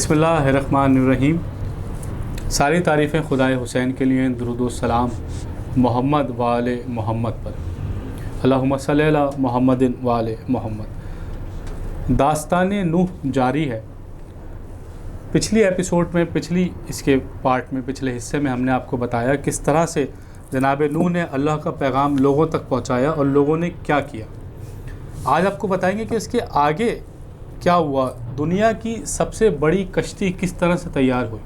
بسم اللہ الرحمن الرحیم۔ ساری تعریفیں خدائے حسین کے لیے، درود و سلام محمد وآل محمد پر، اللہم صلی علی محمد وآل محمد۔ داستان نوح جاری ہے۔ پچھلی ایپیسوڈ میں، اس کے پارٹ میں، پچھلے حصے میں ہم نے آپ کو بتایا کس طرح سے جناب نوح نے اللہ کا پیغام لوگوں تک پہنچایا اور لوگوں نے کیا کیا۔ آج آپ کو بتائیں گے کہ اس کے آگے کیا ہوا، دنیا کی سب سے بڑی کشتی کس طرح سے تیار ہوئی۔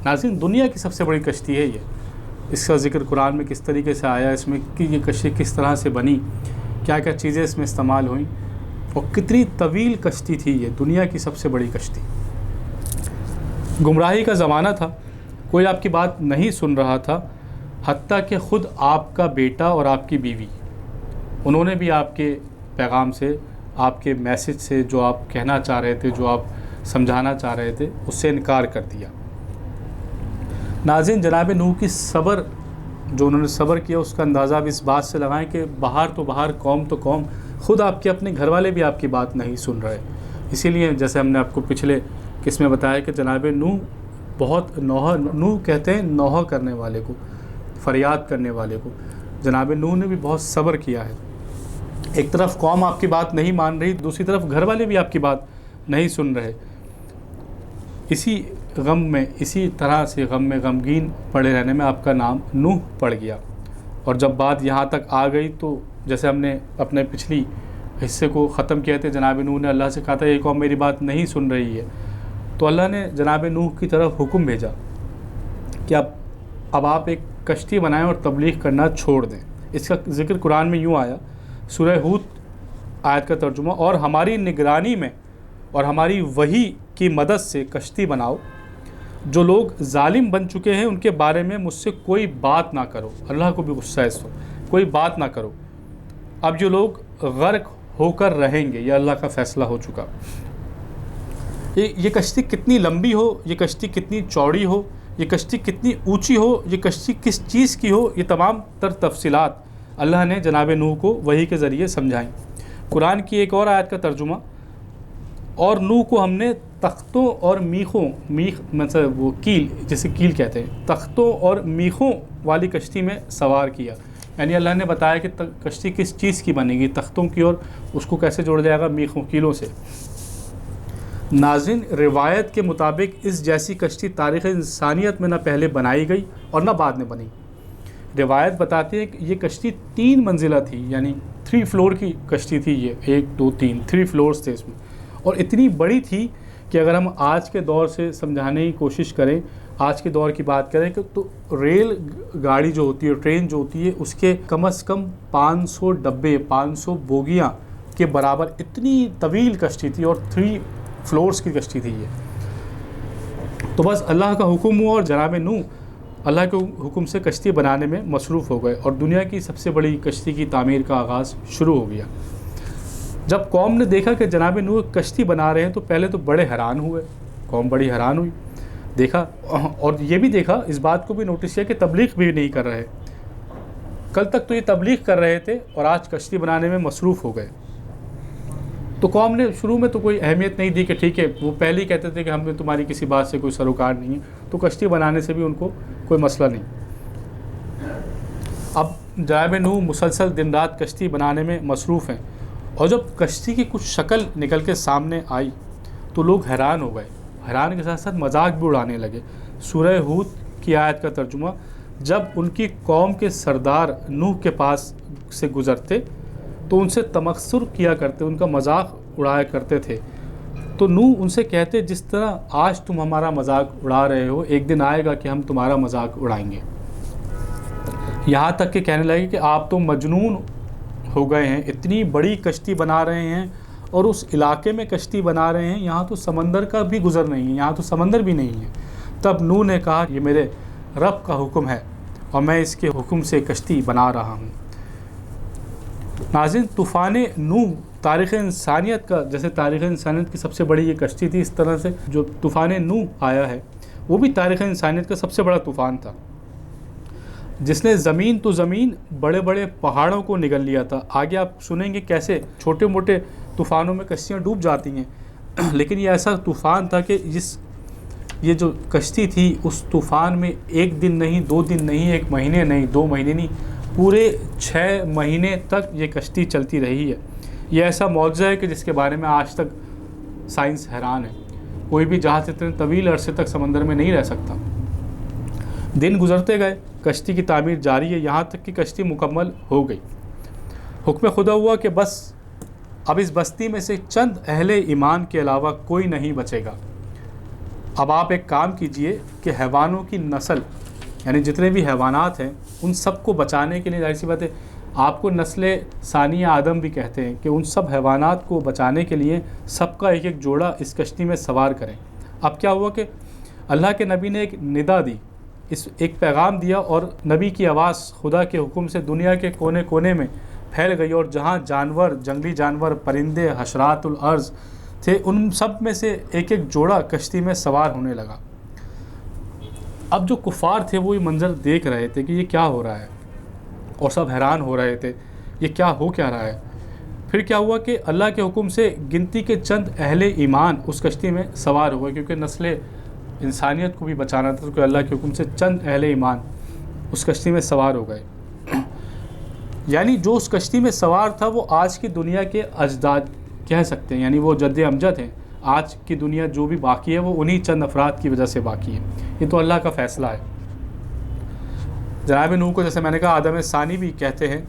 ناظرین، دنیا کی سب سے بڑی کشتی ہے یہ، اس کا ذکر قرآن میں کس طریقے سے آیا، اس میں کہ یہ کشتی کس طرح سے بنی، کیا کیا چیزیں اس میں استعمال ہوئیں، اور کتنی طویل کشتی تھی یہ، دنیا کی سب سے بڑی کشتی۔ گمراہی کا زمانہ تھا، کوئی آپ کی بات نہیں سن رہا تھا، حتیٰ کہ خود آپ کا بیٹا اور آپ کی بیوی، انہوں نے بھی آپ کے پیغام سے، آپ کے میسج سے، جو آپ کہنا چاہ رہے تھے، جو آپ سمجھانا چاہ رہے تھے، اس سے انکار کر دیا۔ ناظرین، جناب نوح کی صبر، جو انہوں نے صبر کیا، اس کا اندازہ آپ اس بات سے لگائیں کہ باہر تو باہر، قوم تو قوم، خود آپ کے اپنے گھر والے بھی آپ کی بات نہیں سن رہے۔ اسی لیے جیسے ہم نے آپ کو پچھلے قسم میں بتایا کہ جناب نوح بہت نوح کہتے ہیں نوحہ کرنے والے کو، فریاد کرنے والے کو۔ جناب نوح نے بھی بہت صبر کیا ہے۔ ایک طرف قوم آپ کی بات نہیں مان رہی، دوسری طرف گھر والے بھی آپ کی بات نہیں سن رہے۔ اسی غم میں، اسی طرح سے غم میں غمگین پڑے رہنے میں آپ کا نام نوح پڑ گیا۔ اور جب بات یہاں تک آ گئی تو جیسے ہم نے اپنے پچھلی حصے کو ختم کیا تھے، جناب نوح نے اللہ سے کہا تھا یہ قوم میری بات نہیں سن رہی ہے، تو اللہ نے جناب نوح کی طرف حکم بھیجا کہ اب آپ ایک کشتی بنائیں اور تبلیغ کرنا چھوڑ دیں۔ اس کا ذکر قرآن میں یوں آیا، سورہ ہود آیت کا ترجمہ، اور ہماری نگرانی میں اور ہماری وحی کی مدد سے کشتی بناؤ، جو لوگ ظالم بن چکے ہیں ان کے بارے میں مجھ سے کوئی بات نہ کرو۔ اللہ کو بھی غصہ ہے اس وقت، کوئی بات نہ کرو، اب جو لوگ غرق ہو کر رہیں گے، یہ اللہ کا فیصلہ ہو چکا۔ یہ کشتی کتنی لمبی ہو، یہ کشتی کتنی چوڑی ہو، یہ کشتی کتنی اونچی ہو، یہ کشتی کس چیز کی ہو، یہ تمام تر تفصیلات اللہ نے جناب نوح کو وحی کے ذریعے سمجھائیں۔ قرآن کی ایک اور آیت کا ترجمہ، اور نوح کو ہم نے تختوں اور میخ مطلب وہ کیل، جسے کیل کہتے ہیں، تختوں اور میخوں والی کشتی میں سوار کیا۔ یعنی اللہ نے بتایا کہ کشتی کس چیز کی بنے گی، تختوں کی، اور اس کو کیسے جوڑ جائے گا، میخوں کیلوں سے۔ ناظرین، روایت کے مطابق اس جیسی کشتی تاریخ انسانیت میں نہ پہلے بنائی گئی اور نہ بعد میں بنی۔ روایت بتاتی ہے کہ یہ کشتی 3 منزلہ تھی، یعنی 3 فلور کی کشتی تھی یہ، 1 2 3 3 فلورز تھے اس میں، اور اتنی بڑی تھی کہ اگر ہم آج کے دور سے سمجھانے کی کوشش کریں، آج کے دور کی بات کریں کہ تو ریل گاڑی جو ہوتی ہے، ٹرین جو ہوتی ہے، اس کے کم از کم 500 ڈبے، 500 بوگیاں کے برابر اتنی طویل کشتی تھی، اور 3 فلورز کی کشتی تھی یہ۔ تو بس اللہ کا حکم ہوا اور جناب نوح اللہ کے حکم سے کشتی بنانے میں مصروف ہو گئے، اور دنیا کی سب سے بڑی کشتی کی تعمیر کا آغاز شروع ہو گیا۔ جب قوم نے دیکھا کہ جناب نوح کشتی بنا رہے ہیں تو پہلے تو بڑے حیران ہوئے، قوم بڑی حیران ہوئی، دیکھا، اور یہ بھی دیکھا، اس بات کو بھی نوٹس کیا کہ تبلیغ بھی نہیں کر رہے۔ کل تک تو یہ تبلیغ کر رہے تھے اور آج کشتی بنانے میں مصروف ہو گئے۔ تو قوم نے شروع میں تو کوئی اہمیت نہیں دی کہ ٹھیک ہے، وہ پہلے ہی کہتے تھے کہ ہم نے تمہاری کسی بات سے کوئی سروکار نہیں ہے، تو کشتی بنانے سے بھی ان کو کوئی مسئلہ نہیں۔ اب جناب نوح مسلسل دن رات کشتی بنانے میں مصروف ہیں، اور جب کشتی کی کچھ شکل نکل کے سامنے آئی تو لوگ حیران ہو گئے، حیران کے ساتھ ساتھ مذاق بھی اڑانے لگے۔ سورہ ہود کی آیت کا ترجمہ، جب ان کی قوم کے سردار نوح کے پاس سے گزرتے تو ان سے تمسخر کیا کرتے، ان کا مذاق اڑایا کرتے تھے، تو نوح ان سے کہتے جس طرح آج تم ہمارا مذاق اڑا رہے ہو، ایک دن آئے گا کہ ہم تمہارا مذاق اڑائیں گے۔ یہاں تک کہ کہنے لگے کہ آپ تو مجنون ہو گئے ہیں، اتنی بڑی کشتی بنا رہے ہیں اور اس علاقے میں کشتی بنا رہے ہیں، یہاں تو سمندر کا بھی گزر نہیں ہے، یہاں تو سمندر بھی نہیں ہے۔ تب نوح نے کہا یہ میرے رب کا حکم ہے اور میں اس کے حکم سے کشتی بنا رہا ہوں۔ ناظرین، طوفان نوح تاریخ انسانیت کا، جیسے تاریخ انسانیت کی سب سے بڑی یہ کشتی تھی، اس طرح سے جو طوفان نوح آیا ہے وہ بھی تاریخ انسانیت کا سب سے بڑا طوفان تھا، جس نے زمین تو زمین، بڑے بڑے پہاڑوں کو نگل لیا تھا۔ آگے آپ سنیں گے کیسے چھوٹے موٹے طوفانوں میں کشتیاں ڈوب جاتی ہیں، لیکن یہ ایسا طوفان تھا کہ جس یہ جو کشتی تھی اس طوفان میں ایک دن نہیں، 2 دن نہیں، 1 مہینے نہیں، 2 مہینے نہیں، پورے 6 مہینے تک یہ کشتی چلتی رہی ہے۔ یہ ایسا معجزہ ہے کہ جس کے بارے میں آج تک سائنس حیران ہے۔ کوئی بھی جہاز اتنے طویل عرصے تک سمندر میں نہیں رہ سکتا۔ دن گزرتے گئے، کشتی کی تعمیر جاری ہے، یہاں تک کہ کشتی مکمل ہو گئی۔ حکم خدا ہوا کہ بس اب اس بستی میں سے چند اہل ایمان کے علاوہ کوئی نہیں بچے گا۔ اب آپ ایک کام کیجئے کہ حیوانوں کی نسل، یعنی جتنے بھی حیوانات ہیں ان سب کو بچانے کے لیے، ظاہر سی بات ہے آپ کو نسل ثانیہ آدم بھی کہتے ہیں، کہ ان سب حیوانات کو بچانے کے لیے سب کا ایک ایک جوڑا اس کشتی میں سوار کریں۔ اب کیا ہوا کہ اللہ کے نبی نے ایک ندا دی، ایک پیغام دیا، اور نبی کی آواز خدا کے حکم سے دنیا کے کونے کونے میں پھیل گئی، اور جہاں جانور، جنگلی جانور، پرندے، حشرات الارض تھے، ان سب میں سے ایک ایک جوڑا کشتی میں سوار ہونے لگا۔ اب جو کفار تھے وہ یہ منظر دیکھ رہے تھے کہ یہ کیا ہو رہا ہے، اور سب حیران ہو رہے تھے یہ کیا ہو کیا رہا ہے۔ پھر کیا ہوا کہ اللہ کے حکم سے گنتی کے چند اہل ایمان اس کشتی میں سوار ہوئے، کیونکہ نسل انسانیت کو بھی بچانا تھا، تو اللہ کے حکم سے چند اہل ایمان اس کشتی میں سوار ہو گئے۔ یعنی جو اس کشتی میں سوار تھا وہ آج کی دنیا کے اجداد کہہ سکتے ہیں، یعنی وہ جد امجد ہیں۔ آج کی دنیا جو بھی باقی ہے وہ انہی چند افراد کی وجہ سے باقی ہے۔ یہ تو اللہ کا فیصلہ ہے۔ جناب نوح کو جیسے میں نے کہا آدم ثانی بھی کہتے ہیں۔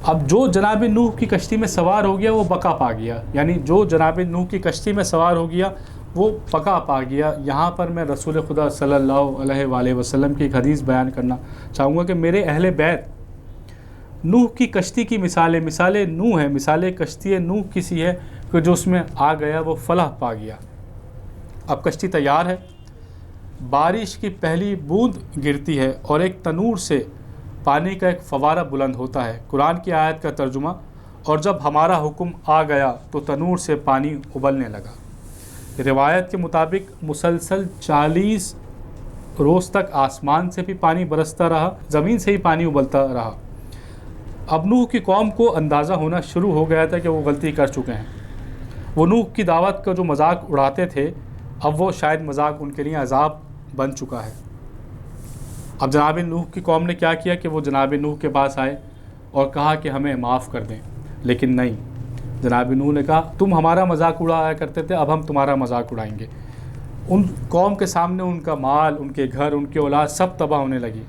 اب جو جناب نوح کی کشتی میں سوار ہو گیا وہ بقا پا گیا، یعنی جو جناب نوح کی کشتی میں سوار ہو گیا وہ بقا پا گیا۔ یہاں پر میں رسول خدا صلی اللہ علیہ وآلہ وسلم کی ایک حدیث بیان کرنا چاہوں گا کہ میرے اہل بیت نوح کی کشتی کی مثال نوح ہے، مثال کشتی نوح کسی ہے کہ جو اس میں آ گیا وہ فلاح پا گیا۔ اب کشتی تیار ہے، بارش کی پہلی بوند گرتی ہے اور ایک تنور سے پانی کا ایک فوارہ بلند ہوتا ہے۔ قرآن کی آیت کا ترجمہ، اور جب ہمارا حکم آ گیا تو تنور سے پانی ابلنے لگا۔ روایت کے مطابق مسلسل 40 روز تک آسمان سے بھی پانی برستا رہا، زمین سے ہی پانی ابلتا رہا۔ اب نوح کی قوم کو اندازہ ہونا شروع ہو گیا تھا کہ وہ غلطی کر چکے ہیں۔ وہ نوح کی دعوت کا جو مذاق اڑاتے تھے، اب وہ شاید مذاق ان کے لیے عذاب بن چکا ہے۔ اب جناب نوح کی قوم نے کیا کیا کہ وہ جناب نوح کے پاس آئے اور کہا کہ ہمیں معاف کر دیں، لیکن نہیں، جناب نوح نے کہا تم ہمارا مذاق اڑایا کرتے تھے، اب ہم تمہارا مذاق اڑائیں گے۔ ان قوم کے سامنے ان کا مال، ان کے گھر، ان کی اولاد سب تباہ ہونے لگی،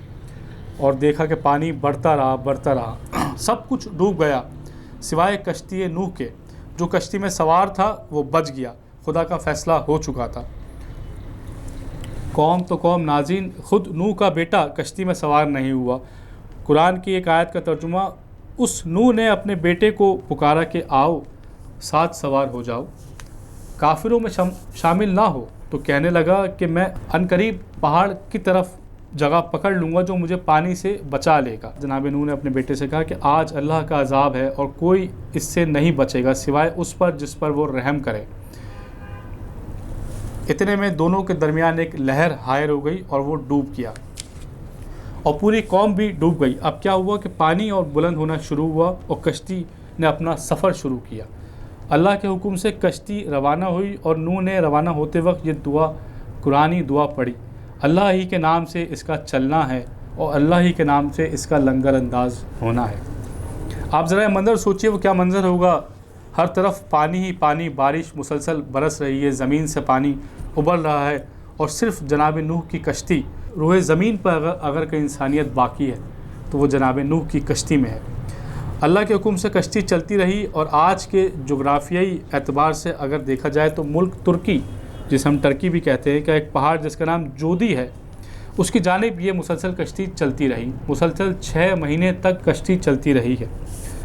اور دیکھا کہ پانی بڑھتا رہا، سب کچھ ڈوب گیا سوائے کشتی نوح کے۔ جو کشتی میں سوار تھا وہ بچ گیا، خدا کا فیصلہ ہو چکا تھا۔ قوم تو قوم، ناظرین، خود نوح کا بیٹا کشتی میں سوار نہیں ہوا۔ قرآن کی ایک آیت کا ترجمہ، اس نوح نے اپنے بیٹے کو پکارا کہ آؤ ساتھ سوار ہو جاؤ، کافروں میں شامل نہ ہو، تو کہنے لگا کہ میں عنقریب پہاڑ کی طرف جگہ پکڑ لوں گا جو مجھے پانی سے بچا لے گا۔ جناب نوح نے اپنے بیٹے سے کہا کہ آج اللہ کا عذاب ہے اور کوئی اس سے نہیں بچے گا سوائے اس پر جس پر وہ رحم کرے۔ اتنے میں دونوں کے درمیان ایک لہر حائر ہو گئی اور وہ ڈوب گیا، اور پوری قوم بھی ڈوب گئی۔ اب کیا ہوا کہ پانی اور بلند ہونا شروع ہوا اور کشتی نے اپنا سفر شروع کیا۔ اللہ کے حکم سے کشتی روانہ ہوئی، اور نوح نے روانہ ہوتے وقت یہ دعا، قرآنی دعا پڑھی، اللہ ہی کے نام سے اس کا چلنا ہے اور اللہ ہی کے نام سے اس کا لنگر انداز ہونا ہے۔ آپ ذرا منظر سوچئے وہ کیا منظر ہوگا، ہر طرف پانی ہی پانی، بارش مسلسل برس رہی ہے، زمین سے پانی ابل رہا ہے، اور صرف جناب نوح کی کشتی، روئے زمین پر اگر کوئی انسانیت باقی ہے تو وہ جناب نوح کی کشتی میں ہے۔ اللہ کے حکم سے کشتی چلتی رہی، اور آج کے جغرافیائی اعتبار سے اگر دیکھا جائے تو ملک ترکی، جسے ہم ٹرکی بھی کہتے ہیں، کہ ایک پہاڑ جس کا نام جودی ہے، اس کی جانب یہ مسلسل کشتی چلتی رہی، مسلسل 6 مہینے تک کشتی چلتی رہی ہے۔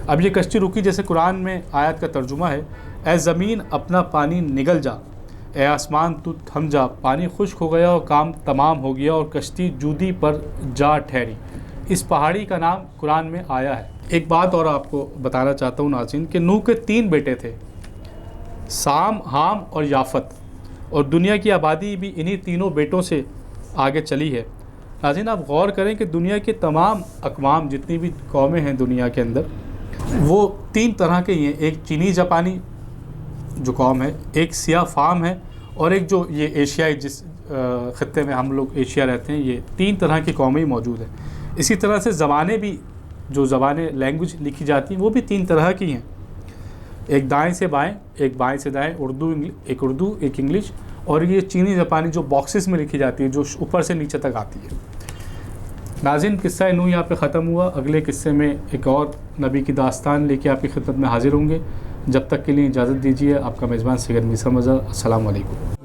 اب یہ کشتی رکی، جیسے قرآن میں آیت کا ترجمہ ہے، اے زمین اپنا پانی نگل جا، اے آسمان تو تھم جا، پانی خشک ہو گیا اور کام تمام ہو گیا اور کشتی جودی پر جا ٹھہری۔ اس پہاڑی کا نام قرآن میں آیا ہے۔ ایک بات اور آپ کو بتانا چاہتا ہوں ناظرین کہ نوح کے 3 بیٹے تھے، سام، حام اور یافت، اور دنیا کی آبادی بھی انہی تینوں بیٹوں سے آگے چلی ہے۔ ناظرین آپ غور کریں کہ دنیا کے تمام اقوام، جتنی بھی قومیں ہیں دنیا کے اندر، وہ 3 طرح کے ہی ہیں۔ ایک چینی جاپانی جو قوم ہے، ایک سیاہ فام ہے، اور ایک جو یہ ایشیائی خطے میں ہم لوگ ایشیا رہتے ہیں، یہ 3 طرح کی قومیں موجود ہیں۔ اسی طرح سے زبانیں بھی، جو زبانیں لینگویج لکھی جاتی ہیں وہ بھی 3 طرح کی ہیں، ایک دائیں سے بائیں، ایک بائیں سے دائیں، ایک اردو، ایک انگلش، اور یہ چینی جاپانی جو باکسز میں لکھی جاتی ہے، جو اوپر سے نیچے تک آتی ہے۔ ناظرین، قصہ نوح یہاں پہ ختم ہوا، اگلے قصے میں ایک اور نبی کی داستان لے کے آپ کی خدمت میں حاضر ہوں گے۔ جب تک کے لیے اجازت دیجیے، آپ کا میزبان سید میسا مظہر، السلام علیکم۔